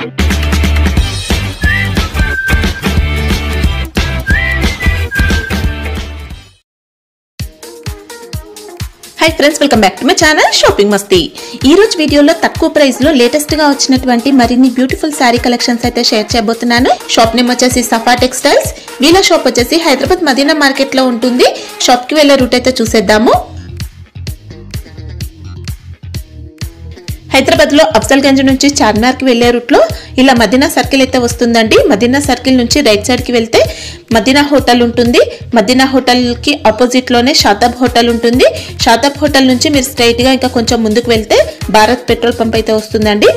Hi friends, welcome back to my channel shopping Masti. ఈ రోజు వీడియోలో తక్కువ ప్రైస్ లో లేటెస్ట్ గా వచ్చినటువంటి మరిన్ని బ్యూటిఫుల్ సారీ కలెక్షన్స్ అయితే షేర్ చేయబోతున్నాను। షాప్ నేమ్ వచ్చేసి సఫా టెక్స్టైల్స్। వీళ్ళ షాప్ వచ్చేసి హైదరాబాద్ మదీనా మార్కెట్ లో ఉంటుంది। షాప్ కి వెళ్ళే రూట్ అయితే చూసేద్దాము। హైదరాబాద్ లో అఫ్జల్గంజ్ నుంచి చార్మినార్ కి వెళ్లే రూట్ లో ఇలా మదీనా సర్కిల్ అయితే వస్తుందండి। మదీనా సర్కిల్ నుంచి రైట్ సైడ్ కి వెళ్తే మదీనా హోటల్ ఉంటుంది। మదీనా హోటల్ కి ఆపోజిట్ లోనే షాతాబ్ హోటల్ ఉంటుంది। షాతాబ్ హోటల్ నుంచి మీరు స్ట్రైట్ గా ఇంకా కొంచెం ముందుకు వెళ్తే భారత్ పెట్రోల్ పంప్ అయితే వస్తుందండి।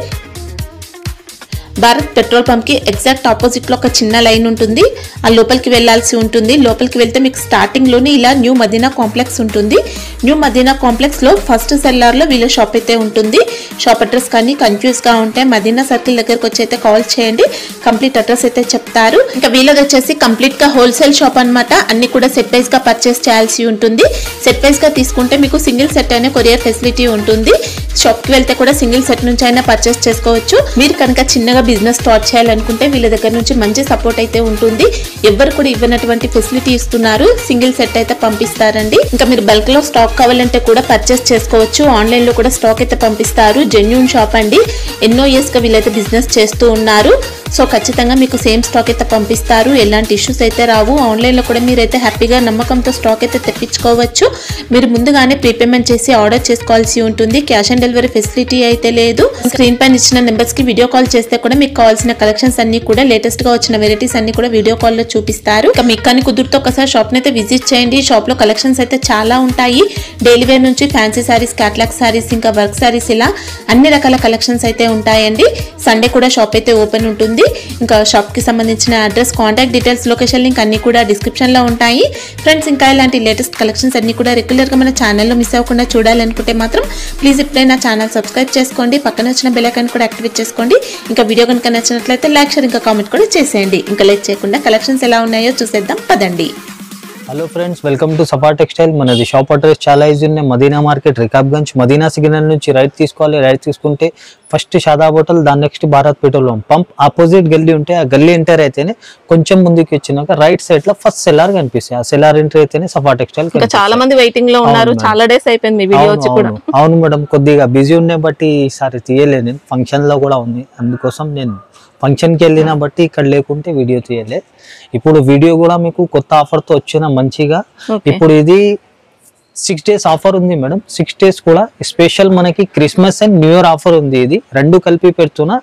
భారత్ పెట్రోల్ పంప్ కి ఎగ్జాక్ట్ ఆపోజిట్ లో ఒక చిన్న లైన్ ఉంటుంది। ఆ లోపలికి వెళ్ళాల్సి ఉంటుంది। లోపలికి వెళ్తే మీకు స్టార్టింగ్ లోనే ఇలా న్యూ మదీనా కాంప్లెక్స్ ఉంటుంది। న్యూ మదీనా కాంప్లెక్స్ లో ఫస్ట్ సెల్లార్ లో వీళ్ళ షాప్ అయితే ఉంటుంది। షాప్ అడ్రస్ కానీ కన్ఫ్యూజ్ గా ఉంటే మదీనా సర్కిల్ దగ్గరకు వచ్చి అయితే కాల్ చేయండి, కంప్లీట్ అడ్రస్ అయితే చెప్తారు। ఇంకా వీళ్ళది వచ్చేసి కంప్లీట్ గా హోల్సేల్ షాప్ అన్నమాట। అన్ని కూడా సెట్ వైజ్ గా పర్చేస్ చేయాల్సి ఉంటుంది। సెట్ వైజ్ గా తీసుకుంటే మీకు సింగిల్ సెట్ అయిన కొరియర్ ఫెసిలిటీ ఉంటుంది। షాప్ కి వెళ్తే కూడా సింగిల్ సెట్ నుంచి అయినా పర్చేస్ చేసుకోవచ్చు। మీరు కనుక చిన్నగా బిజినెస్ స్టార్ట్ చేయాలనుకుంటే వీళ్ళ దగ్గర నుంచి మంచి సపోర్ట్ అయితే ఉంటుంది। ఎవరు కూడా ఇవ్వనటువంటి ఫెసిలిటీ ఇస్తున్నారు। సింగిల్ సెట్ అయితే పంపిస్తారండి। ఇంకా మీరు బల్క్ లో స్టాక్ కావాలంటే కూడా పర్చేస్ చేసుకోవచ్చు। ఆన్లైన్ లో కూడా స్టాక్ అయితే పంపిస్తారు। జెన్యూన్ షాప్ అండి, ఎన్నో ఇయర్స్ గా వీళ్ళైతే బిజినెస్ చేస్తూ ఉన్నారు। సో ఖచ్చితంగా మీకు సేమ్ స్టాక్ అయితే పంపిస్తారు। ఎలాంటి ఇష్యూస్ అయితే రావు। ఆన్లైన్ లో కూడా మీరైతే హ్యాపీగా నమ్మకంతో స్టాక్ అయితే తెప్పించుకోవచ్చు। మీరు ముందుగానే ప్రీపేమెంట్ చేసి ఆర్డర్ చేసుకోవాల్సి ఉంటుంది। క్యాష్ ఆన్ డెలివరీ ఫెసిలిటీ అయితే లేదు। స్క్రీన్ పైన ఇచ్చిన నెంబర్స్ కి వీడియో కాల్ చేస్తే కూడా మీకు కావాల్సిన కలెక్షన్స్ అన్ని కూడా లేటెస్ట్ గా వచ్చిన వెరైటీస్ అన్ని కూడా వీడియో కాల్ లో చూపిస్తారు। ఇక మీకు కానీ కుదురుతో ఒకసారి షాప్ ని అయితే విజిట్ చేయండి। షాప్ లో కలెక్షన్స్ అయితే చాలా ఉంటాయి। డైలీ వేర్ నుంచి ఫ్యాన్సీ సారీస్, క్యాటలాగ్ సారీస్, ఇంకా వర్క్ సారీస్, ఇలా అన్ని రకాల కలెక్షన్స్ అయితే ఉంటాయండి। సండే కూడా షాప్ అయితే ఓపెన్ ఉంటుంది। ఇంకా షాప్ కి సంబంధించిన address, contact details, location link అన్ని కూడా డిస్క్రిప్షన్ లో ఉంటాయి ఫ్రెండ్స్। ఇంకా ఇలాంటి లేటెస్ట్ కలెక్షన్స్ అన్ని కూడా రెగ్యులర్ గా మన ఛానల్లో మిస్ అవ్వకుండా చూడాలనుకుంటే మాత్రం ప్లీజ్ ఇప్పుడే నా ఛానల్ సబ్స్క్రైబ్ చేసుకోండి, పక్కన వచ్చిన బెల్ ఐకాన్ కూడా యాక్టివేట్ చేసుకోండి। ఇంకా వీడియో కనుక నచ్చినట్లయితే లైక్, షేర్, ఇంకా కామెంట్ కూడా చేసేయండి। ఇంకా లేట్ చేయకుండా కలెక్షన్స్ ఎలా ఉన్నాయో చూసేద్దాం పదండి। Hello friends, welcome to Safa textile. మనది షాప్ అడ్రస్ చాలా ఈజీ ఉన్నాయి। మదీనా మార్కెట్, రికాబ్గంజ్, మదీనా సిగ్నల్ నుంచి రైట్ తీసుకోవాలి। రైట్ తీసుకుంటే ఫస్ట్ షాదాబ్ హోటల్, దాని next Bharat petrol pump opposite గల్లీ ఉంటే ఆ గల్లీ ఎంటర్ అయితేనే కొంచెం ముందుకు వచ్చినాక రైట్ సైడ్ లో ఫస్ట్ సెల్లార్ కనిపిస్తుంది। ఆ సెల్లార్ ఎంటర్ అయితేనే సఫా టెక్స్టైల్। చాలా మంది వెయిటింగ్ లో ఉన్నారు, చాలా డేస్ అయిపోయింది వీడియో వచ్చి కూడా। అవును మేడం, కొద్దిగా బిజీ ఉన్నాయి బట్టి ఈసారి తీయలేదు నేను, ఫంక్షన్ లో కూడా ఉంది, అందుకోసం నేను ఫంక్షన్కి వెళ్ళిన బట్టి ఇక్కడ లేకుంటే వీడియో తీయలే। ఇప్పుడు వీడియో కూడా మీకు కొత్త ఆఫర్తో వచ్చిన మంచిగా। ఇప్పుడు ఇది 6 days ఆఫర్ ఉంది మేడం। 6 days కూడా స్పెషల్ మనకి Christmas and new year offer ఉంది। ఇది రెండు కలిపి పెడుతున్నా।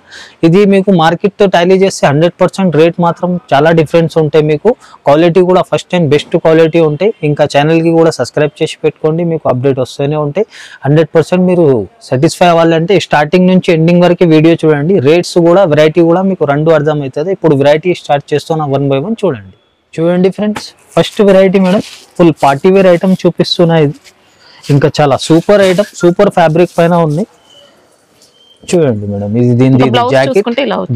ఇది మీకు మార్కెట్ తో టాలీ చేస్తే 100% రేట్ మాత్రం చాలా డిఫరెన్స్ ఉంటాయి। మీకు క్వాలిటీ కూడా ఫస్ట్ అండ్ బెస్ట్ క్వాలిటీ ఉంటాయి। ఇంకా ఛానల్ కి కూడా సబ్స్క్రైబ్ చేసి పెట్టుకోండి, మీకు అప్డేట్ వస్తూనే ఉంటాయి। 100% మీరు సాటిస్ఫై అవ్వాలంటే స్టార్టింగ్ నుంచి ఎండింగ్ వరకు వీడియో చూడండి। రేట్స్ కూడా, వెరైటీ కూడా మీకు రెండు అర్థం అవుతుంది। ఇప్పుడు వెరైటీ స్టార్ట్ చేస్తున్నా 1 by 1 చూడండి। చూడండి friends, first variety madam full party wear item చూపిస్తున్నా। ఇది ఇంకా చాలా సూపర్ ఐటమ్, సూపర్ ఫ్యాబ్రిక్ పైన ఉంది। చూడండి మేడం, ఇది దీని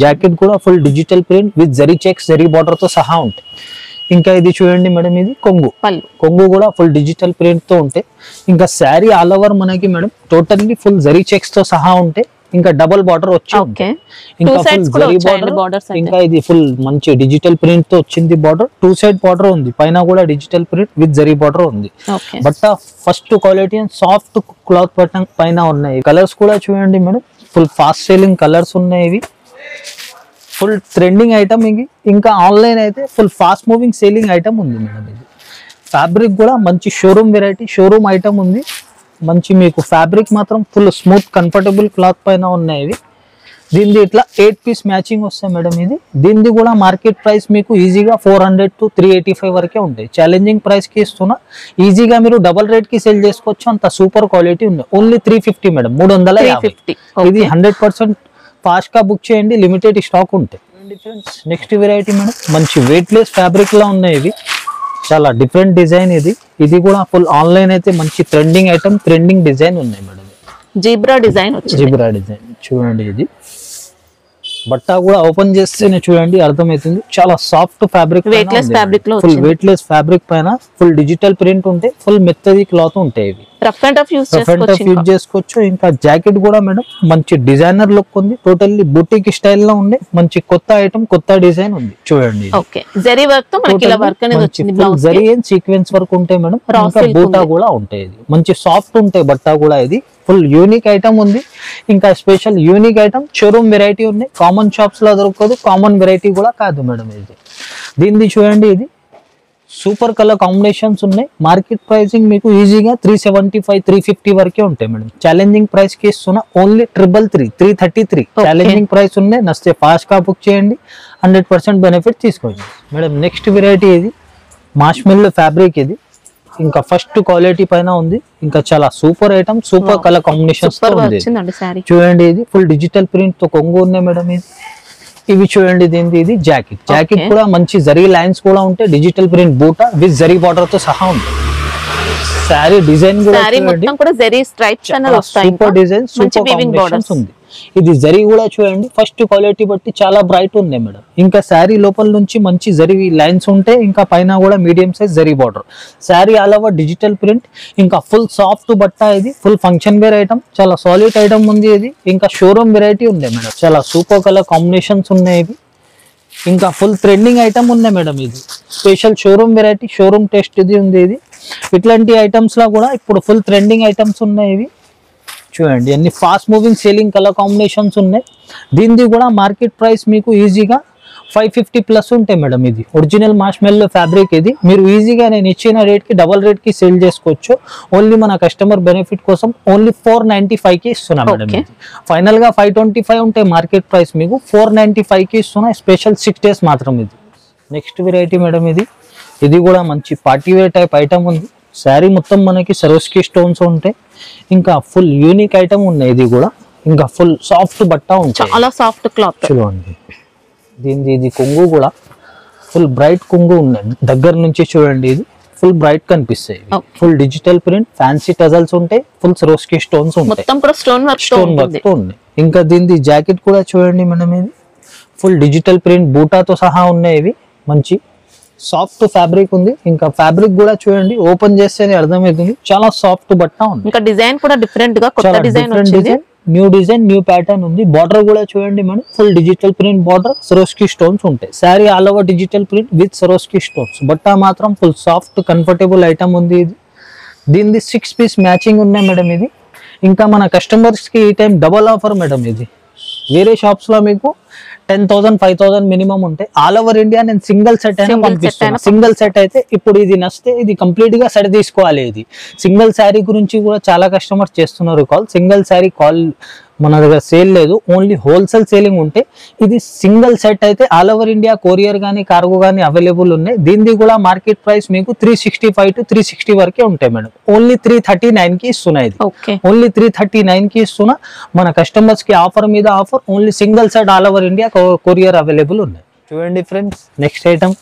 జాకెట్ కూడా full digital print with zari checks, zari border తో సహా ఉంటాయి। ఇంకా ఇది చూడండి మేడం, ఇది కొంగు కూడా ఫుల్ డిజిటల్ ప్రింట్ తో ఉంటాయి। ఇంకా శారీ ఆల్ ఓవర్ మనకి madam totally full zari checks తో సహా ఉంటాయి। ఇంకా డబుల్ బార్డర్ వచ్చి ఇంకా ఫుల్ జరీ బార్డర్, ఇంకా ఇది ఫుల్ మంచి డిజిటల్ ప్రింట్ తో వచ్చింది బార్డర్। 2 side బార్డర్ ఉంది, పైన కూడా digital print with zari border ఉంది। But first quality and soft cloth పైన ఉన్నాయి। కలర్స్ కూడా చూడండి madam, full fast selling colours ఉన్నాయి। ఇవి ఫుల్ ట్రెండింగ్ ఐటమ్ ఇది। ఇంకా ఆన్లైన్ అయితే full fast moving selling item ఉంది మేడం। ఇది ఫ్యాబ్రిక్ కూడా మంచి షోరూమ్ వెరైటీ, షోరూమ్ ఐటమ్ ఉంది। మంచి మీకు ఫ్యాబ్రిక్ మాత్రం ఫుల్ స్మూత్ కంఫర్టబుల్ క్లాత్ పైన ఉన్నాయి। ఇవి దీనిది ఇట్లా 8 piece మ్యాచింగ్ వస్తాయి మేడం। ఇది దీనిది కూడా మార్కెట్ ప్రైస్ మీకు ఈజీగా 400 to 385 వరకే ఉంటాయి। ఛాలెంజింగ్ ప్రైస్ కి ఇస్తున్నా, ఈజీగా మీరు డబల్ రేట్ కి సేల్ చేసుకోవచ్చు। అంత సూపర్ క్వాలిటీ ఉంది। Only 350 madam, 350। ఇది 100% ఫాస్ట్ గా బుక్ చేయండి, లిమిటెడ్ స్టాక్ ఉంటాయి। నెక్స్ట్ వెరైటీ మేడం, మంచి వెయిట్ లెస్ ఫ్యాబ్రిక్ లా ఉన్నాయి। ఇవి చాలా డిఫరెంట్ డిజైన్। ఇది కూడా ఫుల్ ఆన్లైన్ అయితే మంచి ట్రెండింగ్ ఐటమ్, ట్రెండింగ్ డిజైన్ ఉన్నాయి madam. Zebra design zebra design చూడండి, ఇది బట్ట కూడా ఓపెన్ చేస్తేనే చూడండి అర్థమవుతుంది, చాలా సాఫ్ట్ ఫ్యాబ్రిక్, వెయిట్లెస్ ఫ్యాబ్రిక్ లో ఫుల్ వెయిట్లెస్ ఫ్యాబ్రిక్ పైన ఫుల్ డిజిటల్ ప్రింట్ ఉంటే ఫుల్ మెత్తది క్లాత్ ఉంటాయి. ఇవి రఫ్ అండ్ టఫ్ యూజ్ చేసుకోవచ్చు. ఇంకా జాకెట్ కూడా మేడం మంచి డిజైనర్ లుక్ ఉంది, టోటల్లీ బుటీక్ స్టైల్ లో ఉంది, మంచి కొత్త ఐటమ్, కొత్త డిజైన్ ఉంది చూడండి. ఓకే, జరీ వర్క్ తో మనకి ఇలా వర్క్ అనేది వచ్చింది, blouse zari and sequence work ఉంటాయి మేడం. ఇంకా బూటా కూడా ఉంటాయి, ఇది మంచి సాఫ్ట్ ఉంటాయి బట్ట కూడా. ఇది ఫుల్ యూనిక్ ఐటమ్ ఉంది, ఇంకా special unique item, showroom variety ఉన్నాయి, కామన్ షాప్స్ లో దొరకదు, కామన్ వెరైటీ కూడా కాదు మేడం. ఇది దీన్ని చూడండి, ఇది సూపర్ కలర్ కాంబినేషన్స్ ఉన్నాయి. మార్కెట్ ప్రైసింగ్ మీకు ఈజీగా 375 350 వరకే ఉంటాయి మేడం. ఛాలెంజింగ్ ప్రైస్ కి ఇస్తున్నా ఓన్లీ 333 ఛాలెంజింగ్ ప్రైస్ ఉన్నాయి. నచ్చితే ఫాస్ట్ గా బుక్ చేయండి, 100% బెనిఫిట్ తీసుకోండి మేడం. నెక్స్ట్ వెరైటీ ఇది మార్ష్మెల్లో ఫ్యాబ్రిక్, ఇది ఇంకా ఫస్ట్ క్వాలిటీ పైన ఉంది, ఇంకా చాలా super item, super colour combinations చూడండి. ఇది ఫుల్ డిజిటల్ ప్రింట్ తో కొంగు ఉన్నాయి మేడం. ఇది ఇవి చూడండి, దీనికి ఇది జాకెట్ కూడా మంచి జరీ లైన్స్ కూడా ఉంటాయి, డిజిటల్ ప్రింట్ బూటా విత్ జరీ బార్డర్ తో సహా ఉంటుంది. సారీ డిజైన్ కూడా సూపర్ డిజైన్, సూపర్ కాంబినేషన్స్ ఉంది. ఇది జరీ కూడా చూడండి, ఫస్ట్ క్వాలిటీ బట్టి చాలా బ్రైట్ ఉంది మేడం. ఇంకా శారీ లోపల నుంచి మంచి జరీ లైన్స్ ఉంటాయి, ఇంకా పైన కూడా medium size zari border. Sari all over digital print, ఇంకా ఫుల్ సాఫ్ట్ బట్ట. ఇది ఫుల్ ఫంక్షన్ వేర్ ఐటమ్, చాలా సాలిడ్ ఐటమ్ ఉంది. ఇది ఇంకా షోరూమ్ వెరైటీ ఉంది మేడం, చాలా సూపర్ కలర్ కాంబినేషన్స్ ఉన్నాయి. ఇవి ఇంకా ఫుల్ ట్రెండింగ్ ఐటమ్ ఉన్నాయి మేడం. ఇది special showroom variety, showroom test ఇది ఉంది. ఇది ఇట్లాంటి ఐటమ్స్ లో కూడా ఇప్పుడు ఫుల్ ట్రెండింగ్ ఐటమ్స్ ఉన్నాయి. ఇవి చూడండి, అన్ని fast moving selling colour combinations ఉన్నాయి. దీనిది కూడా మార్కెట్ ప్రైస్ మీకు ఈజీగా 550 ప్లస్ ఉంటాయి మేడం. ఇది ఒరిజినల్ మార్ష్మెల్లో ఫ్యాబ్రిక్. ఇది మీరు ఈజీగా నేను ఇచ్చిన రేట్ కి డబల్ రేట్ కి సేల్ చేసుకోవచ్చు. ఓన్లీ మన కస్టమర్ బెనిఫిట్ కోసం ఓన్లీ 495 కి ఇస్తున్నా మేడం. ఫైనల్ గా 525 ఉంటాయి మార్కెట్ ప్రైస్, మీకు 495 కి ఇస్తున్నా, స్పెషల్ 6 days మాత్రం. ఇది నెక్స్ట్ వెరైటీ మేడం. ఇది కూడా మంచి పార్టీ వేర్ టైప్ ఐటమ్ ఉంది. శారీ మొత్తం మనకి సరోస్కి స్టోన్స్ ఉంటాయి, ఇంకా ఫుల్ యూనిక్ ఐటమ్ ఉన్నాయి. ఇది కూడా ఇంకా ఫుల్ సాఫ్ట్ బట్ట ఉంటాయి, చాలా సాఫ్ట్ క్లాత్ చూడండి. ఇది కొంగు కూడా ఫుల్ బ్రైట్ కొంగు ఉన్నాయి, దగ్గర నుంచి చూడండి. ఇది ఫుల్ బ్రైట్ కనిపిస్తాయి. Full digital print, fancy tassels ఉంటాయి, ఫుల్ సరోస్కి స్టోన్స్ ఉంటాయి, స్టోన్ వర్క్ ఉన్నాయి. ఇంకా దీని జాకెట్ కూడా చూడండి మనం. ఇది ఫుల్ డిజిటల్ ప్రింట్ బూటాతో సహా ఉన్నాయి. ఇవి మంచి సాఫ్ట్ ఫ్యాబ్రిక్ ఉంది. ఇంకా ఫ్యాబ్రిక్ కూడా చూడండి, ఓపెన్ చేస్తేనే అర్థమవుతుంది, చాలా సాఫ్ట్ బట్ట ఉంది. ఇంకా డిజైన్ కూడా డిఫరెంట్ గా కొత్త డిజైన్ వచ్చింది, న్యూ డిజైన్, న్యూ ప్యాటర్న్ ఉంది. బార్డర్ కూడా చూడండి మనం, full digital print border, Swarovski stones ఉంటాయి. Sari all over digital print with Swarovski stones. బట్ట మాత్రం ఫుల్ సాఫ్ట్ కంఫర్టబుల్ ఐటమ్ ఉంది. ఇది దీనిది 6 పీస్ మ్యాచింగ్ ఉన్నాయి మేడం. ఇది ఇంకా మన కస్టమర్స్ కి ఈ టైం డబల్ ఆఫర్ మేడం. ఇది వేరే షాప్స్ లో మీకు 10,000 5,000 మినిమం ఉంటాయి. ఆల్ ఓవర్ ఇండియా నేను సింగిల్ సెట్ అయినా పంపిస్తాను. సింగిల్ సెట్ అయితే ఇప్పుడు ఇది నచ్చితే ఇది కంప్లీట్ గా సెట్ తీసుకోవాలి. ఇది సింగిల్ శారీ గురించి కూడా చాలా కస్టమర్స్ చేస్తున్నారు కాల్. సింగిల్ శారీ కాల్ మన దగ్గర సేల్ లేదు, ఓన్లీ హోల్సేల్ సేలింగ్ ఉంటే. ఇది సింగిల్ సెట్ అయితే ఆల్ ఓవర్ ఇండియా కొరియర్ కానీ కార్గో కానీ అవైలబుల్ ఉన్నాయి. దీనిది కూడా మార్కెట్ ప్రైస్ మీకు 365 to 360 వరకే ఉంటాయి మేడం. ఓన్లీ 339 కి ఇస్తున్నా. ఇది ఓన్లీ 339 కి ఇస్తున్నా. మన కస్టమర్స్ కి ఆఫర్ మీద offer. Only single set all over India courier available ఉన్నాయి. చూడండి ఫ్రెండ్స్, నెక్స్ట్ ఐటమ్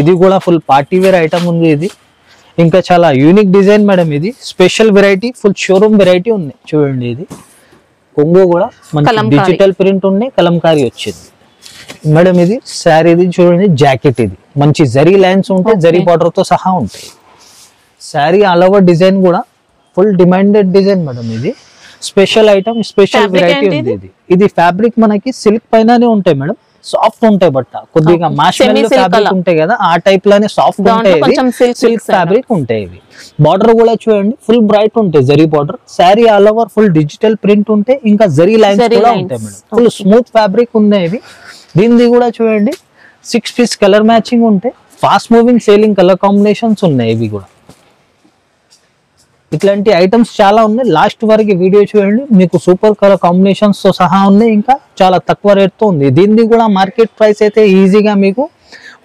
ఇది కూడా ఫుల్ పార్టీ వేర్ ఐటమ్ ఉంది. ఇది ఇంకా చాలా యూనిక్ డిజైన్ మేడం. ఇది special variety, full showroom variety ఉంది. చూడండి, ఇది కొంగు కూడా మంచి డిజిటల్ ప్రింట్ ఉన్నాయి, కలంకారీ వచ్చింది మేడం. ఇది శారీ, ఇది చూడండి జాకెట్. ఇది మంచి జరీ లైన్స్ ఉంటాయి, జరీ బార్డర్ తో సహా ఉంటాయి. శారీ ఆల్ ఓవర్ డిజైన్ కూడా ఫుల్ డిమాండెడ్ డిజైన్ మేడం. ఇది స్పెషల్ ఐటమ్, స్పెషల్ వెరైటీ ఉంది. ఇది ఫ్యాబ్రిక్ మనకి సిల్క్ పైననే ఉంటాయి మేడం, సాఫ్ట్ ఉంటాయి. బట్ట కొద్దిగా మార్ష్మెల్లో ఫ్యాబ్రిక్ ఉంటాయి కదా, ఆ టైప్ లోనే సాఫ్ట్ ఉంటాయి. సిల్క్ ఫ్యాబ్రిక్ ఉంటాయి. ఇవి బార్డర్ కూడా చూడండి ఫుల్ బ్రైట్ ఉంటాయి, zari border. Sari all over full digital print ఉంటాయి, ఇంకా జరీ లైన్స్ కూడా ఉంటాయి మేడం. ఫుల్ స్మూత్ ఫ్యాబ్రిక్ ఉన్నాయి. ఇవి దీనిది కూడా చూడండి 6 పీస్ కలర్ మ్యాచింగ్ ఉంటాయి, fast moving selling colour combinations ఉన్నాయి. ఇవి కూడా ఇట్లాంటి ఐటమ్స్ చాలా ఉన్నాయి. లాస్ట్ వరకు వీడియో చూడండి, మీకు సూపర్ కలర్ కాంబినేషన్స్ తో సహా ఉన్నాయి, ఇంకా చాలా తక్కువ రేట్ తో ఉంది. దీనిది కూడా మార్కెట్ ప్రైస్ అయితే ఈజీగా మీకు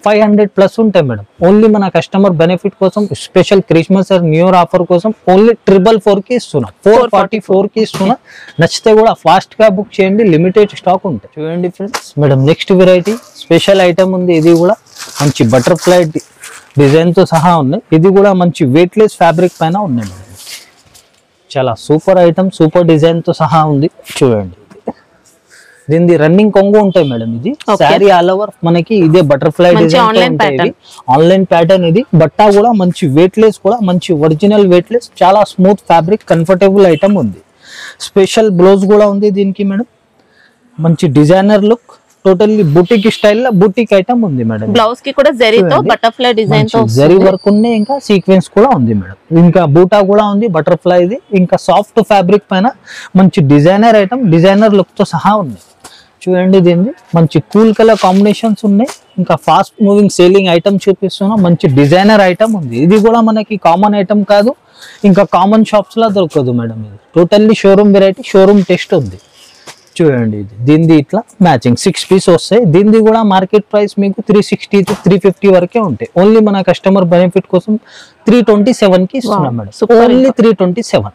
500 ప్లస్ ఉంటాయి మేడం. ఓన్లీ మన కస్టమర్ బెనిఫిట్ కోసం, special Christmas and new year offer కోసం ఓన్లీ 444 కి ఇస్తున్నా, 444 కి ఇస్తున్నా. నచ్చితే కూడా ఫాస్ట్ గా బుక్ చేయండి, లిమిటెడ్ స్టాక్ ఉంటాయి. చూడండి friends madam, next variety special item ఉంది. ఇది కూడా మంచి బటర్ఫ్లై డిజైన్ తో సహా ఉన్నాయి. ఇది కూడా మంచి వెయిట్లెస్ ఫ్యాబ్రిక్ పైన ఉన్నాయి మేడం. చాలా సూపర్ ఐటమ్, సూపర్ డిజైన్ తో సహా ఉంది. చూడండి, దీని రన్నింగ్ కొంగు ఉంటాయి మేడం. ఇది శారీ ఆల్ ఓవర్ మనకి ఇదే బటర్ఫ్లై డిజైన్ ఆన్లైన్ ప్యాటర్న్. ఇది బట్ట కూడా మంచి వెయిట్ లెస్, కూడా మంచి ఒరిజినల్ వెయిట్ లెస్, చాలా స్మూత్ ఫ్యాబ్రిక్, కంఫర్టబుల్ ఐటమ్ ఉంది. స్పెషల్ బ్లౌజ్ కూడా ఉంది దీనికి మేడం. మంచి designer look, totally boutique style లో బుటిక్ ఐటమ్ ఉంది మేడం. బ్లౌజ్ కి కూడా జరీతో బటర్ఫ్లై డిజైన్ తో జరీ వర్క్ ఉంది, ఇంకా సీక్వెన్స్ కూడా ఉంది మేడం. ఇంకా బూటా కూడా ఉంది బటర్ఫ్లై ఇది. ఇంకా సాఫ్ట్ ఫ్యాబ్రిక్ పైన మంచి డిజైనర్ ఐటమ్, డిజైనర్ లుక్ తో సహా ఉంది. చూడండి దీన్ని మంచి కూల్ కలర్ కాంబినేషన్స్ ఉన్నాయి. ఇంకా ఫాస్ట్ మూవింగ్ సేలింగ్ ఐటమ్ చూపిస్తున్నా. మంచి డిజైనర్ ఐటమ్ ఉంది. ఇది కూడా మనకి కామన్ ఐటమ్ కాదు, ఇంకా కామన్ షాప్స్ లా దొరకదు మేడం. ఇది totally showroom variety, showroom test ఉంది. చూడండి ఇది దీనిది ఇట్లా మ్యాచింగ్ 6 పీస్ వస్తాయి. దీనిది కూడా మార్కెట్ ప్రైస్ మీకు 360 to 350 వరకే ఉంటాయి. ఓన్లీ మన కస్టమర్ బెనిఫిట్ కోసం 327 కి ఇస్తున్నాం మేడం. ఓన్లీ 327.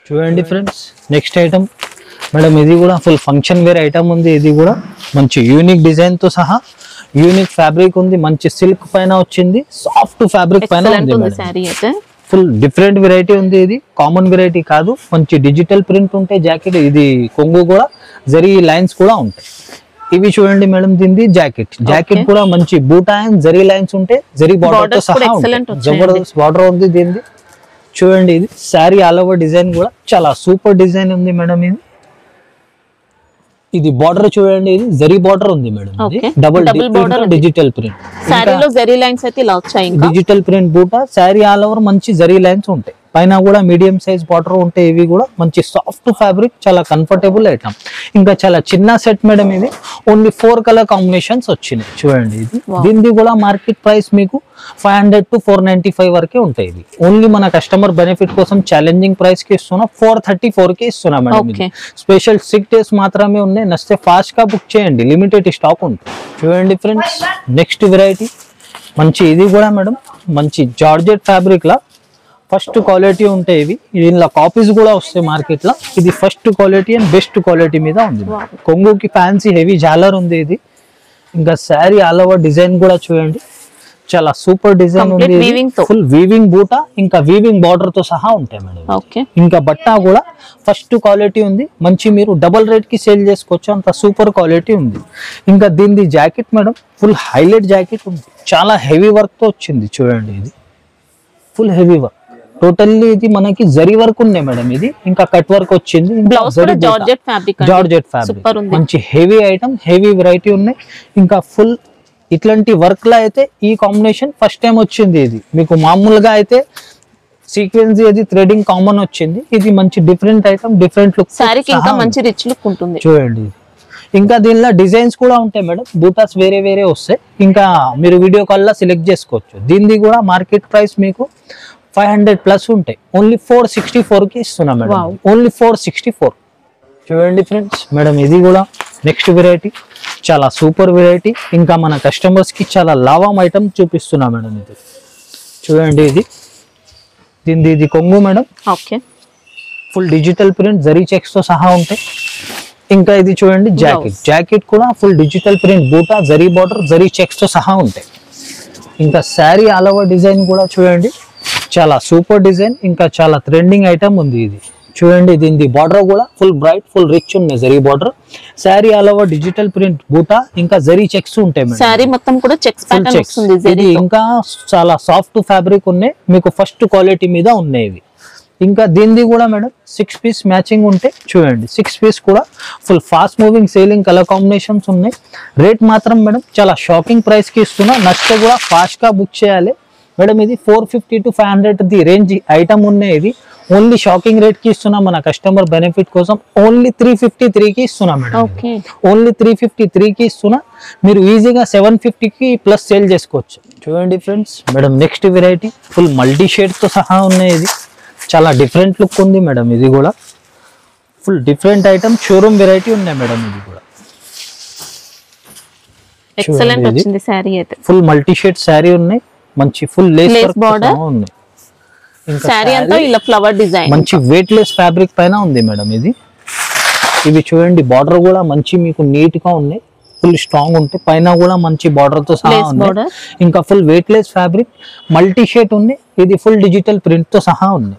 చూడండి ఫ్రెండ్స్ నెక్స్ట్ ఐటమ్ మేడం. ఇది కూడా ఫుల్ ఫంక్షన్ వేర్ ఐటమ్ ఉంది. ఇది కూడా మంచి యూనిక్ డిజైన్ తో సహా యూనిక్ ఫ్యాబ్రిక్ ఉంది. మంచి సిల్క్ పైన వచ్చింది, సాఫ్ట్ ఫ్యాబ్రిక్ పైన ఉంది మేడం. ఫుల్ డిఫరెంట్ వెరైటీ ఉంది. ఇది కామన్ వెరైటీ కాదు. మంచి డిజిటల్ ప్రింట్ ఉంటాయి జాకెట్. ఇది కొంగు కూడా జరీ లైన్స్ కూడా ఉంటాయి. ఇవి చూడండి మేడం, దీనిది జాకెట్. జాకెట్ కూడా మంచి బూటా అండ్ జరీ లైన్స్ ఉంటాయి, జరీ బార్డర్ తో సహా ఉంటాయి. జబర్దస్త్ బార్డర్ ఉంది దీనిది. చూడండి ఇది శారీ ఆల్ ఓవర్ డిజైన్ కూడా చాలా సూపర్ డిజైన్ ఉంది మేడం. ఇది బార్డర్ చూడండి, ఇది జరీ బార్డర్ ఉంది madam. Double border digital print. సారీలో జరీ లైన్స్ అయితే ఇలా వచ్చాయి. డిజిటల్ ప్రింట్ బూటా, శారీ ఆల్ ఓవర్ మంచి జరీ లైన్స్ ఉంటాయి. పైన కూడా మీడియం సైజ్ బార్డర్ ఉంటాయి. ఇవి కూడా మంచి సాఫ్ట్ ఫ్యాబ్రిక్, చాలా కంఫర్టబుల్ ఐటమ్. ఇంకా చాలా చిన్న సెట్ మేడం. ఇది ఓన్లీ 4 కలర్ కాంబినేషన్స్ వచ్చినాయి. చూడండి ఇది దీనిది కూడా మార్కెట్ ప్రైస్ మీకు 500 to 495 వరకే ఉంటాయి. ఇది ఓన్లీ మన కస్టమర్ బెనిఫిట్ కోసం ఛాలెంజింగ్ ప్రైస్ కి ఇస్తున్నా. 434 కి ఇస్తున్నా మేడం. ఇది స్పెషల్ 6 days మాత్రమే ఉన్నాయి. నచ్చితే ఫాస్ట్ గా బుక్ చేయండి, లిమిటెడ్ స్టాక్ ఉంటుంది. చూడండి ఫ్రెండ్స్ నెక్స్ట్ వెరైటీ మంచి ఇది కూడా మేడం మంచి జార్జెట్ ఫ్యాబ్రిక్ లా ఫస్ట్ క్వాలిటీ ఉంటాయి. ఇవి దీనిలో కాపీస్ కూడా వస్తాయి మార్కెట్ లో. ఇది first quality and best quality మీద ఉంది. కొంగుకి ఫ్యాన్సీ హెవీ జాలర్ ఉంది ఇది. ఇంకా శారీ ఆల్ ఓవర్ డిజైన్ కూడా చూడండి, చాలా సూపర్ డిజైన్ ఉంది. ఫుల్ వీవింగ్ బూటా, ఇంకా వీవింగ్ బార్డర్ తో సహా ఉంటాయి మేడం. ఇంకా బట్ట కూడా ఫస్ట్ క్వాలిటీ ఉంది. మంచి మీరు డబల్ రేట్ కి సేల్ చేసుకోవచ్చు, అంత సూపర్ క్వాలిటీ ఉంది. ఇంకా దీనిది jacket madam full highlight jacket ఉంది. చాలా హెవీ వర్క్ తో వచ్చింది. చూడండి ఇది ఫుల్ హెవీ వర్క్, టోటల్లీ ఇది మనకి జరీ వర్క్ ఉన్నాయి మేడం. ఇది ఇంకా కట్ వర్క్ వచ్చింది. జార్జెట్ ఫ్యాబ్రిక్ మంచి హెవీ ఐటమ్, హెవీ వెరైటీ ఉన్నాయి. ఇంకా ఫుల్ ఇట్లాంటి వర్క్ లా అయితే ఈ కాంబినేషన్ ఫస్ట్ టైం వచ్చింది. ఇది మీకు మామూలుగా అయితే సీక్వెన్స్ ఇది థ్రెడింగ్ కామన్ వచ్చింది. ఇది మంచి డిఫరెంట్ ఐటమ్, డిఫరెంట్ లుక్, సారీకి ఇంకా మంచి రిచ్ లుక్ ఉంటుంది. చూడండి ఇంకా దీనిలో డిజైన్స్ కూడా ఉంటాయి మేడం. బూటాస్ వేరే వేరే వస్తాయి. ఇంకా మీరు వీడియో కాల్ లో సెలెక్ట్ చేసుకోవచ్చు. దీనిది కూడా మార్కెట్ ప్రైస్ మీకు 500 ప్లస్ ఉంటాయి. ఓన్లీ 464 కి ఇస్తున్నా మేడం. ఓన్లీ 464. చూడండి ఫ్రెండ్స్ మేడం ఇది కూడా నెక్స్ట్ వెరైటీ చాలా సూపర్ వెరైటీ. ఇంకా మన కస్టమర్స్ కి చాలా లాభం ఐటమ్ చూపిస్తున్నా మేడం. ఇది చూడండి ఇది కొంగు madam. Full digital print zari checks తో సహా ఉంటాయి. ఇంకా ఇది చూడండి జాకెట్ కూడా ఫుల్ డిజిటల్ ప్రింట్ బూటా, జరీ బార్డర్, జరీ చెక్స్ తో సహా ఉంటాయి. ఇంకా శారీ ఆల్ ఓవర్ డిజైన్ కూడా చూడండి, చాలా సూపర్ డిజైన్. ఇంకా చాలా ట్రెండింగ్ ఐటమ్ ఉంది. ఇది చూడండి దీని బార్డర్ కూడా ఫుల్ బ్రైట్, ఫుల్ రిచ్ ఉన్నాయి. Zari border, sari all over digital print బూటా, ఇంకా జరీ చెక్స్ ఉంటాయి. శారీ మొత్తం కూడా చెక్స్ ప్యాటర్న్ వస్తుంది. ఇది ఇంకా చాలా సాఫ్ట్ ఫ్యాబ్రిక్ ఉన్నాయి. మీకు ఫస్ట్ క్వాలిటీ మీద ఉన్నాయి ఇవి. ఇంకా దీనిది కూడా మేడం 6 పీస్ మ్యాచింగ్ ఉంటాయి. చూడండి 6 పీస్ కూడా full fast moving selling colour combinations ఉన్నాయి. రేట్ మాత్రం మేడం చాలా షాకింగ్ ప్రైస్ కి ఇస్తున్నా. నచ్చితే కూడా ఫాస్ట్ గా బుక్ చేయాలి మేడం. ఇది 450 to 500 ది రేంజ్ ఐటమ్ ఉన్నాయి. ఇది ఓన్లీ షాకింగ్ రేట్ కి ఇస్తున్నా మన కస్టమర్ బెనిఫిట్ కోసం. ఓన్లీ 353 కి ఇస్తున్నా మేడం. ఓన్లీ 353 కి ఇస్తున్నా. మీరు ఈజీగా 750 కి ప్లస్ సేల్ చేసుకోవచ్చు. చూడండి friends madam next variety full multi shade తో సహా ఉన్నాయి. ఇది చాలా డిఫరెంట్ లుక్ ఉంది మేడం. ఇది కూడా full different item, showroom variety ఉన్నాయి మేడం. ఇది కూడా ఎక్సలెంట్ వచ్చింది సారీ అయితే. ఫుల్ మల్టీ షేడ్ సారీ ఉన్నాయి. మంచి ఫుల్ లేస్ బార్డర్ ఉన్నాయి. సారీ అంతా ఇలా ఫ్లవర్ డిజైన్ మంచి వెయిట్ లెస్ ఫ్యాబ్రిక్ పైన ఉంది మేడం. ఇది ఇవి చూడండి బార్డర్ కూడా మంచి మీకు నీట్ గా ఉన్నాయి. ఫుల్ స్ట్రాంగ్ ఉంటాయి. పైన కూడా మంచి బార్డర్ తో సహా ఉంది. ఇంకా full weight less fabric, multi shade ఉంది. ఇది ఫుల్ డిజిటల్ ప్రింట్ తో సహా ఉంది.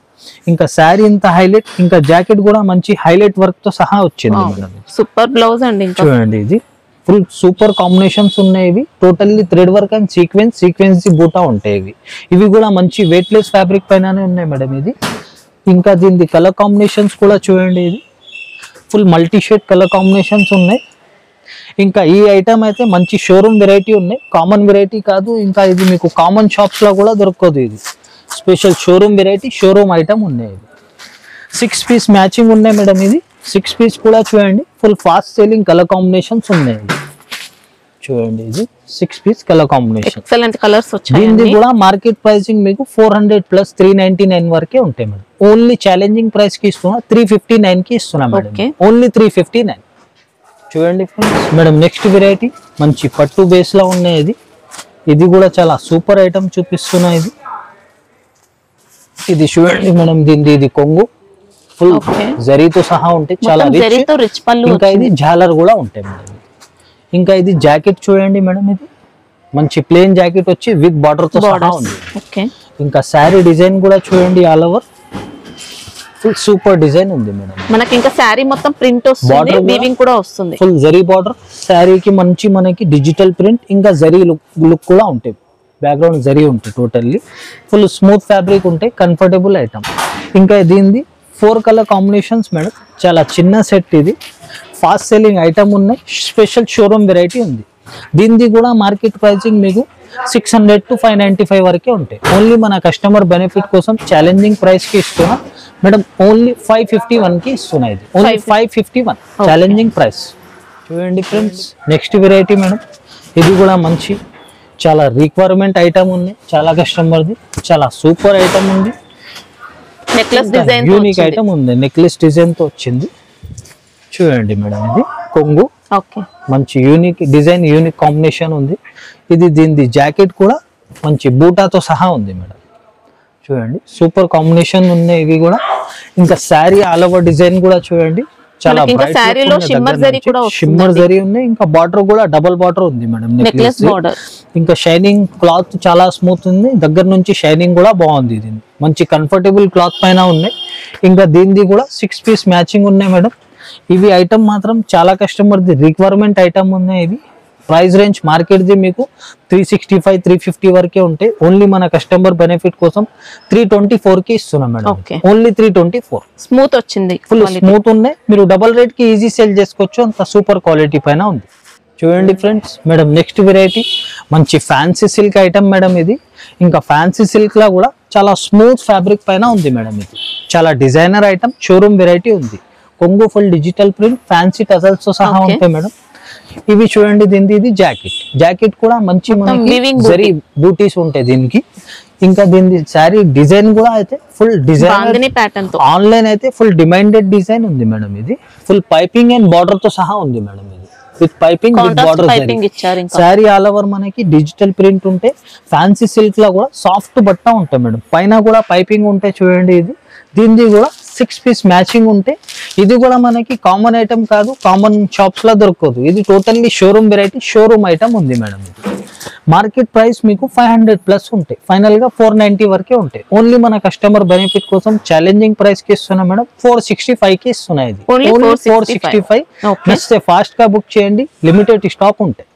ఇంకా శారీ ఇంత హైలైట్, ఇంకా జాకెట్ కూడా మంచి హైలైట్ వర్క్ తో సహా వచ్చింది మేడం. సూపర్ బ్లౌజ్ అండి. చూడండి ఇది ఫుల్ సూపర్ కాంబినేషన్స్ ఉన్నాయి. ఇవి totally thread work and sequence బూటా ఉంటాయి. ఇవి కూడా మంచి వెయిట్ లెస్ ఫ్యాబ్రిక్ పైననే ఉన్నాయి మేడం ఇది. ఇంకా దీని కలర్ కాంబినేషన్స్ కూడా చూడండి, ఇది full multi shade colour combinations ఉన్నాయి. ఇంకా ఈ ఐటమ్ అయితే మంచి షోరూమ్ వెరైటీ ఉన్నాయి, కామన్ వెరైటీ కాదు. ఇంకా ఇది మీకు కామన్ షాప్స్ లో కూడా దొరకదు. ఇది special showroom variety, showroom item ఉన్నాయి. 6 పీస్ మ్యాచింగ్ ఉన్నాయి మేడం. ఇది 6 పీస్ కూడా చూడండి full fast selling colour combinations ఉన్నాయి. చూడండి ఇది 6 piece colour combination, excellent colours వచ్చాయి. దీనిది కూడా మార్కెట్ ప్రైసింగ్ మీకు 400 ప్లస్ 399 వరకే ఉంటాయి మేడం. ఓన్లీ ఛాలెంజింగ్ ప్రైస్ కి ఇస్తున్నా 359 కి ఇస్తున్నా మేడం. ఓన్లీ 359. చూడండి మేడం నెక్స్ట్ వెరైటీ మంచి పట్టు బేస్ లో ఉన్నాయి. ఇది కూడా చాలా సూపర్ ఐటమ్ చూపిస్తున్నా. ఇది చూడండి మేడం, దీనిది ఇది కొంగు ఫుల్ జరీతో సహా ఉంటాయి, చాలా రిచ్. ఇంకా ఇది జాలర్ కూడా ఉంటాయి మేడం. ఇంకా ఇది జాకెట్ చూడండి మేడం, ఇది మంచి ప్లేన్ జాకెట్ వచ్చి విత్ బార్డర్ తో సహా ఉంది. ఇంకా శారీ డిజైన్ కూడా చూడండి, all over full super design ఉంది మేడం. మనకి ఇంకా శారీ మొత్తం ప్రింట్ వస్తుంది, వీవింగ్ కూడా వస్తుంది. ఫుల్ జరీ బార్డర్, శారీకి మంచి మనకి డిజిటల్ ప్రింట్, ఇంకా జరీ లుక్ కూడా ఉంటాయి. బ్యాక్గ్రౌండ్ జరీ ఉంటాయి. టోటల్లీ ఫుల్ స్మూత్ ఫ్యాబ్రిక్ ఉంటాయి, కంఫర్టబుల్ ఐటమ్. ఇంకా దీనిది 4 కలర్ కాంబినేషన్స్ మేడం. చాలా చిన్న సెట్, ఇది ఫాస్ట్ సెల్లింగ్ ఐటమ్ ఉన్నాయి, స్పెషల్ షోరూమ్ వెరైటీ ఉంది. దీనిది కూడా మార్కెట్ ప్రైసింగ్ మీకు 600 to 595 వరకే ఉంటాయి. ఓన్లీ మన కస్టమర్ బెనిఫిట్ కోసం ఛాలెంజింగ్ ప్రైస్ కి ఇస్తున్నా మేడం. ఓన్లీ 551 కి ఇస్తున్నా. ఇది ఓన్లీ 551 ఛాలెంజింగ్ ప్రైస్. చూడండి ఫ్రెండ్స్ నెక్స్ట్ వెరైటీ మేడం. ఇది కూడా మంచి చాలా రిక్వైర్మెంట్ ఐటమ్ ఉంది, చాలా కస్టమర్ది. చాలా సూపర్ ఐటమ్ ఉంది, నెక్లెస్ డిజైన్ యూనిక్ ఐటమ్ ఉంది, నెక్లెస్ డిజైన్ తో వచ్చింది. చూడండి మేడం ఇది కొంగు, మంచి యూనిక్ డిజైన్, యూనిక్ కాంబినేషన్ ఉంది. ఇది దీనిది జాకెట్ కూడా మంచి బూటాతో సహా ఉంది మేడం. చూడండి సూపర్ కాంబినేషన్ ఉన్నాయి ఇవి కూడా. ఇంకా శారీ ఆల్ ఓవర్ డిజైన్ కూడా చూడండి, చాలా షిమ్మర్ జరీ ఉన్నాయి. ఇంకా బార్డర్ కూడా డబుల్ బార్డర్ ఉంది మేడం, నెక్లెస్ బార్డర్. ఇంకా షైనింగ్ క్లాత్ చాలా స్మూత్ ఉంది, దగ్గర నుంచి షైనింగ్ కూడా బాగుంది. ఇది మంచి కంఫర్టబుల్ క్లాత్ పైన ఉన్నాయి. ఇంకా దీనిది కూడా 6 పీస్ మ్యాచింగ్ ఉన్నాయి మేడం. ఇవి ఐటమ్ మాత్రం చాలా కస్టమర్ ది రిక్వైర్మెంట్ ఐటమ్ ఉన్నాయి. ఇవి ప్రైస్ రేంజ్ మార్కెట్ ది మీకు 365 350 వరకే ఉంటాయి. ఓన్లీ మన కస్టమర్ బెనిఫిట్ కోసం 324 కి ఇస్తున్నాం మేడం. ఓన్లీ 324. స్మూత్ వచ్చింది, ఫుల్ స్మూత్ ఉన్నాయి. మీరు డబల్ రేట్ కి ఈజీ సేల్ చేసుకోవచ్చు, అంత సూపర్ క్వాలిటీ పైన ఉంది. చూడండి ఫ్రెండ్స్ మేడం నెక్స్ట్ వెరైటీ మంచి ఫ్యాన్సీ సిల్క్ ఐటమ్ మేడం. ఇది ఇంకా ఫ్యాన్సీ సిల్క్ లా కూడా చాలా స్మూత్ ఫ్యాబ్రిక్ పైన ఉంది మేడం. ఇది చాలా డిజైనర్ ఐటమ్, షోరూమ్ వెరైటీ ఉంది. కొంగు full digital print, fancy tassels తో సహా ఉంటాయి మేడం. ఇవి చూడండి దీనిది ఇది జాకెట్ కూడా మంచి జరీ బూటీస్ ఉంటాయి దీనికి. ఇంకా దీని శారీ డిజైన్ కూడా అయితే ఫుల్ డిజైన్, ఆన్లైన్ అయితే ఫుల్ డిమాండెడ్ డిజైన్ ఉంది మేడం. ఇది ఫుల్ పైపింగ్ అండ్ బార్డర్ తో సహా ఉంది మేడం. ఇది with piping with border sari all over మనకి డిజిటల్ ప్రింట్ ఉంటే, ఫ్యాన్సీ సిల్క్ లా కూడా సాఫ్ట్ బట్ట ఉంటాయి మేడం. పైన కూడా పైపింగ్ ఉంటాయి చూడండి. ఇది దీనిది కూడా 6 పీస్ మ్యాచింగ్ ఉంటే, ఇది కూడా మనకి కామన్ ఐటమ్ కాదు, కామన్ షాప్స్ లో దొరకదు. ఇది totally showroom variety, showroom item ఉంది మేడం. ఇది మార్కెట్ ప్రైస్ మీకు 500 ప్లస్ ఉంటాయి, ఫైనల్ గా 490 వరకే ఉంటాయి. ఓన్లీ మన కస్టమర్ బెనిఫిట్ కోసం ఛాలెంజింగ్ ప్రైస్ కి ఇస్తున్నా మేడం. 465 కి ఇస్తున్నా. ఇది ఓన్లీ 465. నెక్స్ట్ ఫాస్ట్ గా బుక్ చేయండి, లిమిటెడ్ స్టాక్ ఉంటాయి.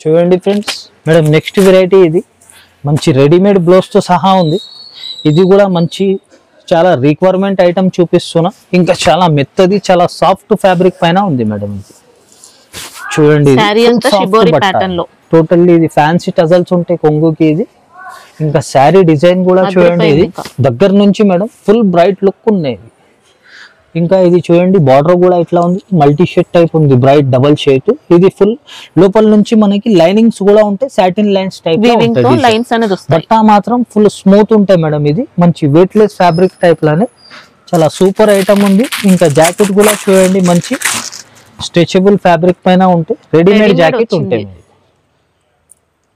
చూడండి ఫ్రెండ్స్ మేడం నెక్స్ట్ వెరైటీ ఇది మంచి రెడీమేడ్ బ్లౌజ్ తో సహా ఉంది. ఇది కూడా మంచి చాలా రిక్వైర్మెంట్ ఐటమ్ చూపిస్తున్నా. ఇంకా చాలా మెత్తది, చాలా సాఫ్ట్ ఫ్యాబ్రిక్ పైన ఉంది మేడం. ఇది చూడండి టోటల్లీ ఇది ఫ్యాన్సీ టజల్స్ ఉంటాయి కొంగుకి. ఇది ఇంకా శారీ డిజైన్ కూడా చూడండి, ఇది దగ్గర నుంచి మేడం ఫుల్ బ్రైట్ లుక్ ఉన్నాయి. ఇంకా ఇది చూడండి బార్డర్ కూడా ఇట్లా ఉంది, మల్టీ షేడ్ టైప్ ఉంది, బ్రైట్ డబల్ షేడ్. ఇది ఫుల్ లోపల నుంచి మనకి లైనింగ్స్ కూడా ఉంటాయి, సాటిన్ లైన్స్ టైప్. బట్ట మాత్రం ఫుల్ స్మూత్ ఉంటాయి మేడం. ఇది మంచి వెయిట్ లెస్ ఫ్యాబ్రిక్ టైప్ లానే చాలా సూపర్ ఐటమ్ ఉంది. ఇంకా జాకెట్ కూడా చూడండి మంచి స్ట్రెచబుల్ ఫ్యాబ్రిక్ పైన ఉంటాయి, రెడీమేడ్ జాకెట్ ఉంటాయి.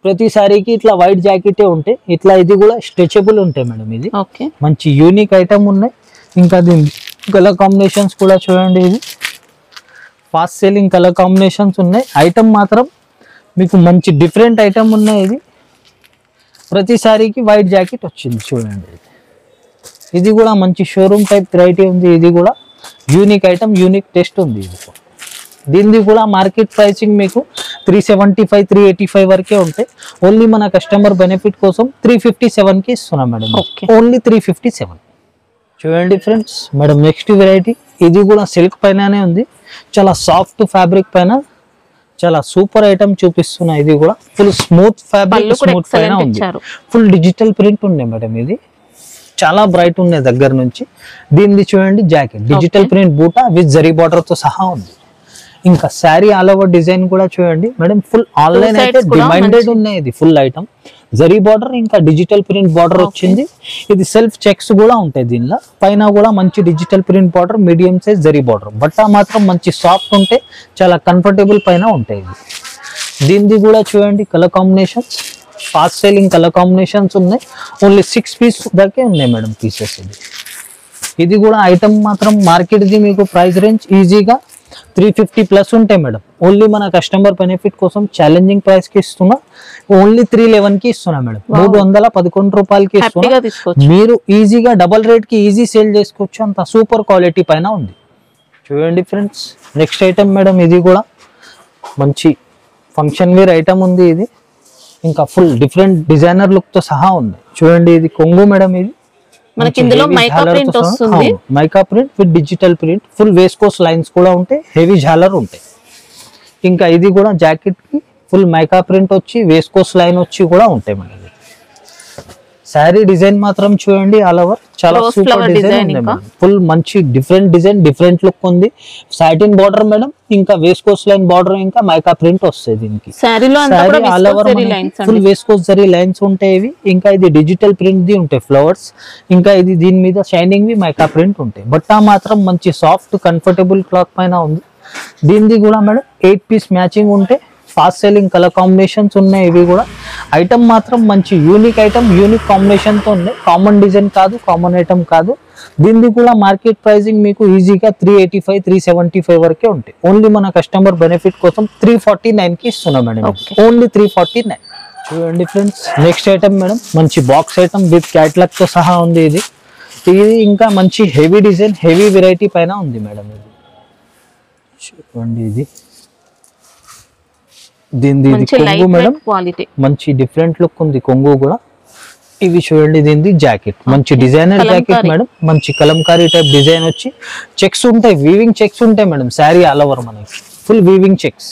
ప్రతి సారీకి ఇట్లా వైట్ జాకెటే ఉంటాయి, ఇట్లా ఇది కూడా స్ట్రెచబుల్ ఉంటాయి మేడం. ఇది మంచి యూనిక్ ఐటమ్ ఉన్నాయి. ఇంకా దీని కలర్ కాంబినేషన్స్ కూడా చూడండి, ఇది ఫాస్ట్ సెల్లింగ్ కలర్ కాంబినేషన్స్ ఉన్నాయి. ఐటమ్ మాత్రం మీకు మంచి డిఫరెంట్ ఐటమ్ ఉన్నాయి. ఇది ప్రతి సారీకి వైట్ జాకెట్ వచ్చింది చూడండి. ఇది కూడా మంచి షోరూమ్ టైప్ వెరైటీ ఉంది. ఇది కూడా యూనిక్ ఐటమ్, యూనిక్ టెస్ట్ ఉంది. ఇది దీనిది కూడా మార్కెట్ ప్రైసింగ్ మీకు 375 385 వరకే ఉంటాయి. ఓన్లీ మన కస్టమర్ బెనిఫిట్ కోసం 357 కి ఇస్తున్నాం మేడం. ఓన్లీ 357. చూడండి ఫ్రెండ్స్ మేడం, నెక్స్ట్ వెరైటీ ఇది కూడా సిల్క్ పైననే ఉంది. చాలా సాఫ్ట్ ఫ్యాబ్రిక్ పైన చాలా సూపర్ ఐటమ్ చూపిస్తున్నా. ఇది కూడా ఫుల్ స్మూత్ ఫ్యాబ్రిక్, స్మూత్ పైన ఉంది. ఫుల్ డిజిటల్ ప్రింట్ ఉంది మేడం. ఇది చాలా బ్రైట్ ఉన్నాయి దగ్గర నుంచి. దీనిది చూడండి జాకెట్ డిజిటల్ ప్రింట్ బూటా విత్ జరీ బార్డర్ తో సహా ఉంది. ఇంకా శారీ ఆల్ ఓవర్ డిజైన్ కూడా చూడండి మేడం. ఫుల్ ఆన్లైన్ అయితే డిమాండెడ్ ఉన్నాయి. ఇది ఫుల్ ఐటమ్ జరీ బార్డర్ ఇంకా డిజిటల్ ప్రింట్ బార్డర్ వచ్చింది. ఇది సెల్ఫ్ చెక్స్ కూడా ఉంటాయి. దీనిలో పైన కూడా మంచి digital print border, medium size zari border. బట్ట మాత్రం మంచి సాఫ్ట్ ఉంటే చాలా కంఫర్టబుల్ పైన ఉంటాయి. ఇది దీనిది కూడా చూడండి colour combinations, fast selling colour combinations ఉన్నాయి. ఓన్లీ 6 పీస్ దాకే ఉన్నాయి మేడం పీసెస్. ఇది కూడా ఐటమ్ మాత్రం మార్కెట్ ది మీకు ప్రైస్ రేంజ్ ఈజీగా 350 ప్లస్ ఉంటాయి మేడం. ఓన్లీ మన కస్టమర్ బెనిఫిట్ కోసం ఛాలెంజింగ్ ప్రైస్ కి ఇస్తున్నా. ఓన్లీ 311 కి ఇస్తున్నా మేడం. 311 రూపాయలకి ఇస్తున్నా. మీరు ఈజీగా డబల్ రేట్ కి ఈజీ సేల్ చేసుకోవచ్చు. అంత సూపర్ క్వాలిటీ పైన ఉంది. చూడండి ఫ్రెండ్స్ నెక్స్ట్ ఐటమ్ మేడం. ఇది కూడా మంచి ఫంక్షన్ వేర్ ఐటమ్ ఉంది. ఇది ఇంకా ఫుల్ డిఫరెంట్ డిజైనర్ లుక్ తో సహా ఉంది. చూడండి ఇది కొంగు మేడం. ఇది మనకి ఇందులో మైకా ప్రింట్ వస్తుంది. Mica print with digital print, full viscose lines కూడా ఉంటాయి, హెవీ జాలర్ ఉంటాయి. ఇంకా ఇది కూడా జాకెట్ కి ఫుల్ మైకా ప్రింట్ వచ్చి వేస్కోస్ లైన్ వచ్చి కూడా ఉంటాయి మనకి. శారీ డిజైన్ మాత్రం చూడండి ఆల్ ఓవర్ చాలా సూపర్ డిజైన్ ఉంది మేడం. ఫుల్ మంచి డిఫరెంట్ డిజైన్, డిఫరెంట్ లుక్ ఉంది. సాటిన్ బార్డర్ మేడం, ఇంకా వేస్కోస్ లైన్ బార్డర్, ఇంకా మైకా ప్రింట్ వస్తాయి దీనికి. All over full viscose zari lines ఉంటాయి ఇవి. ఇంకా ఇది డిజిటల్ ప్రింట్ ది ఉంటాయి ఫ్లవర్స్. ఇంకా ఇది దీని మీద షైనింగ్ వి మైకా ప్రింట్ ఉంటాయి. బట్ట మాత్రం మంచి సాఫ్ట్ కంఫర్టబుల్ క్లాత్ పైన ఉంది. దీనిది కూడా మేడం 8 పీస్ మ్యాచింగ్ ఉంటే ఫాస్ట్ సెల్లింగ్ కలర్ కాంబినేషన్స్ ఉన్నాయి. ఇవి కూడా ఐటమ్ మాత్రం మంచి యూనిక్ ఐటమ్, యూనిక్ కాంబినేషన్ తో ఉన్నాయి. కామన్ డిజైన్ కాదు, కామన్ ఐటమ్ కాదు. దీనిది కూడా మార్కెట్ ప్రైసింగ్ మీకు ఈజీగా 385 375 వరకే ఉంటాయి. ఓన్లీ మన కస్టమర్ బెనిఫిట్ కోసం 349 కి ఇస్తున్నాం మేడం. ఓన్లీ 349. చూడండి ఫ్రెండ్స్ నెక్స్ట్ ఐటమ్ మేడం, మంచి బాక్స్ ఐటమ్ విత్ క్యాట్లాగ్ తో సహా ఉంది. ఇది ఇంకా మంచి హెవీ డిజైన్, హెవీ వెరైటీ పైన ఉంది మేడం. ఇది చూడండి ఇది దీనిది కొంగు మేడం, మంచి డిఫరెంట్ లుక్ ఉంది కొంగు కూడా. ఇవి చూడండి దీనిది జాకెట్, మంచి డిజైనర్ జాకెట్ మేడం. మంచి కలంకారీ టైప్ డిజైన్ వచ్చి చెక్స్ ఉంటాయి, వీవింగ్ చెక్స్ ఉంటాయి మేడం. శారీ ఆల్ ఓవర్ మనకి ఫుల్ వీవింగ్ చెక్స్.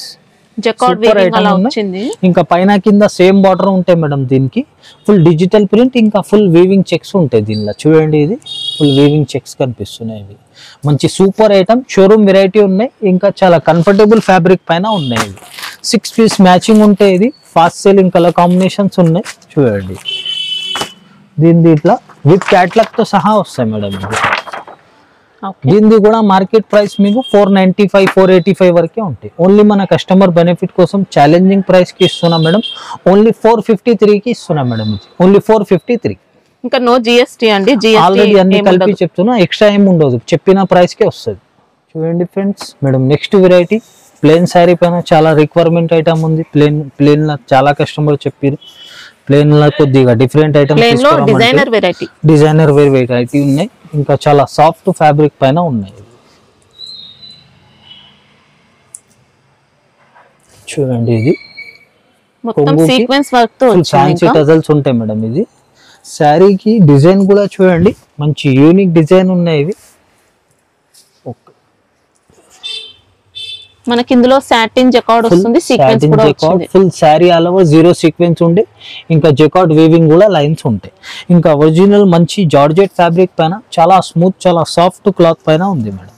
ఇంకా పైన కింద సేమ్ బార్డర్ ఉంటాయి మేడం. దీనికి ఫుల్ డిజిటల్ ప్రింట్, ఇంకా ఫుల్ వీవింగ్ చెక్స్ ఉంటాయి దీనిలో. చూడండి ఇది ఫుల్ వీవింగ్ చెక్స్ కనిపిస్తున్నాయి. ఇవి మంచి సూపర్ ఐటమ్, షోరూమ్ వెరైటీ ఉన్నాయి. ఇంకా చాలా కంఫర్టబుల్ ఫ్యాబ్రిక్ పైన ఉన్నాయి. ఇవి 6 పీస్ మ్యాచింగ్ ఉంటాయి. ఇది ఫాస్ట్ సేలింగ్ కలర్ కాంబినేషన్స్ ఉన్నాయి. చూడండి దీనిది ఇట్లా విత్ క్యాట్లాగ్ తో సహా వస్తాయి మేడం. దీనిది కూడా మార్కెట్ ప్రైస్ మీకు 495 485 వరకే ఉంటాయి. ఓన్లీ మన కస్టమర్ బెనిఫిట్ కోసం ఛాలెంజింగ్ ప్రైస్ కి ఇస్తున్నాం మేడం. ఓన్లీ 453 కి ఇస్తున్నాం మేడం. ఇది ఓన్లీ 453. ఇంకా నో జిఎస్టీ అండి. ఆల్రెడీ అన్ని కలిపి చెప్తున్నా, ఎక్స్ట్రా ఏం ఉండదు, చెప్పిన ప్రైస్ కే వస్తుంది. చూడండి friends madam next variety plain sari పైన చాలా రిక్వైర్మెంట్ ఐటమ్ ఉంది. ప్లేన్ చాలా కస్టమర్ చెప్పారు. ప్లేన్ లో కొద్దిగా different item, designer wear variety ఉన్నాయి. ఇంకా చాలా సాఫ్ట్ ఫ్యాబ్రిక్ పైన ఉన్నాయి. చూడండి ఇది ఫ్యాన్సీ టజల్స్ ఉంటాయి మేడం. ఇది శారీకి డిజైన్ కూడా చూడండి మంచి యూనిక్ డిజైన్ ఉన్నాయి. ఇవి మనకి ఇందులో సాటిన్ జకార్డ్ వస్తుంది, సీక్వెన్స్ కూడా వస్తుంది. Full sari all over zero sequence ఉండే, ఇంకా జకార్డ్ వీవింగ్ కూడా లైన్స్ ఉంటాయి. ఇంకా ఒరిజినల్ మంచి జార్జెట్ ఫ్యాబ్రిక్ పైన చాలా స్మూత్, చాలా సాఫ్ట్ క్లాత్ పైన ఉంది మేడం.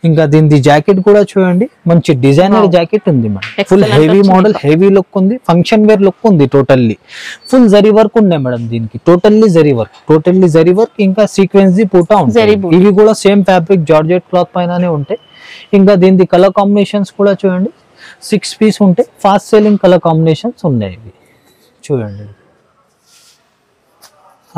ఇంకా దీని జాకెట్ కూడా చూడండి మంచి డిజైనర్ జాకెట్ ఉంది madam. Full heavy model, heavy look ఉంది, ఫంక్షన్ వేర్ లుక్ ఉంది. టోటల్లీ ఫుల్ జరీ వర్క్ ఉండే మేడం. దీనికి టోటల్లీ జరీ వర్క్ ఇంకా సీక్వెన్స్ ది పూటా ఉంటుంది. ఇవి కూడా సేమ్ ఫ్యాబ్రిక్ జార్జెట్ క్లాత్ పైననే ఉంటాయి. ఇంకా దీని కలర్ కాంబినేషన్స్ కూడా చూడండి 6 పీస్ ఉంటాయి. ఫాస్ట్ సేలింగ్ కలర్ కాంబినేషన్స్ ఉన్నాయి. ఇవి చూడండి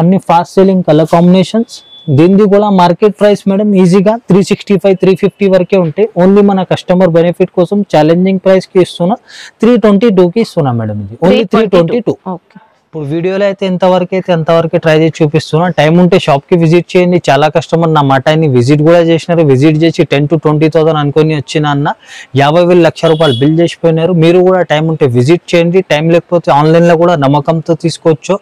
అన్ని ఫాస్ట్ సేలింగ్ కలర్ కాంబినేషన్స్. దీనిది కూడా మార్కెట్ ప్రైస్ మేడం ఈజీగా 365 350 వరకే ఉంటాయి. ఓన్లీ మన కస్టమర్ బెనిఫిట్ కోసం ఛాలెంజింగ్ ప్రైస్ కి ఇస్తున్నా 322 కి ఇస్తున్నా మేడం. ఇది ఓన్లీ 322. ఇప్పుడు వీడియోలో అయితే ఎంతవరకు ట్రై చేసి చూపిస్తున్నా. టైం ఉంటే షాప్కి విజిట్ చేయండి. చాలా కస్టమర్ నా మాటని విజిట్ కూడా చేసినారు. విజిట్ చేసి 10,000 to 20,000 అనుకొని వచ్చిన అన్న 50,000 లక్ష రూపాయలు బిల్ చేసిపోయినారు. మీరు కూడా టైం ఉంటే విజిట్ చేయండి. టైం లేకపోతే ఆన్లైన్లో కూడా నమ్మకంతో తీసుకోవచ్చు.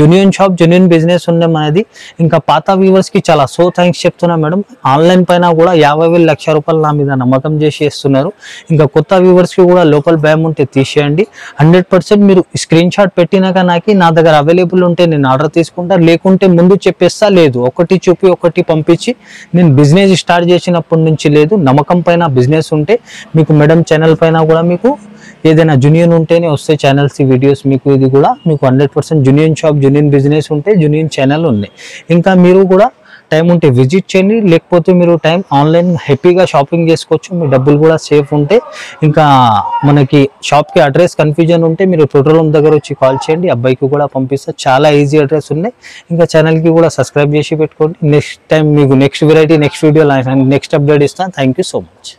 జెన్యూన్ షాప్, జెన్యూన్ బిజినెస్ ఉంది మనది. ఇంకా పాత వ్యూవర్స్కి చాలా థ్యాంక్స్ చెప్తున్నా మేడం. ఆన్లైన్ పైన కూడా 50,000 లక్ష రూపాయలు నా మీద నమ్మకం చేసి ఇస్తున్నారు. ఇంకా కొత్త వ్యూవర్స్కి కూడా లోపల భయం ఉంటే తీసేయండి. 100% మీరు స్క్రీన్ షాట్ పెట్టినాక నాకు నా దగ్గర అవైలబుల్ ఉంటే నేను ఆర్డర్ తీసుకుంటా, లేకుంటే ముందు చెప్పేస్తా. లేదు, ఒకటి చూపి ఒకటి పంపించి నేను బిజినెస్ స్టార్ట్ చేసినప్పటి నుంచి లేదు. నమ్మకం పైన బిజినెస్ ఉంటే మీకు మేడం ఛానల్ పైన కూడా మీకు ఏదైనా జెన్యూన్ ఉంటేనే వస్తాయి ఛానల్స్ వీడియోస్. మీకు ఇది కూడా మీకు 100% జెన్యూన్ షాప్, జెన్యూన్ బిజినెస్ ఉంటే జెన్యూన్ ఛానల్ ఉన్నాయి. ఇంకా మీరు కూడా టైం ఉంటే విజిట్ చేయండి, లేకపోతే మీరు టైం ఆన్లైన్ హ్యాపీగా షాపింగ్ చేసుకోవచ్చు. మీ డబ్బులు కూడా సేఫ్ ఉంటే. ఇంకా మనకి షాప్కి అడ్రస్ కన్ఫ్యూజన్ ఉంటే మీరు పెట్రోల్ పంప్ దగ్గర వచ్చి కాల్ చేయండి, అబ్బాయికి కూడా పంపిస్తా. చాలా ఈజీ అడ్రస్ ఉన్నాయి. ఇంకా ఛానల్కి కూడా సబ్స్క్రైబ్ చేసి పెట్టుకోండి. నెక్స్ట్ టైం మీకు next variety, next video, next update ఇస్తాను. Thank you so much.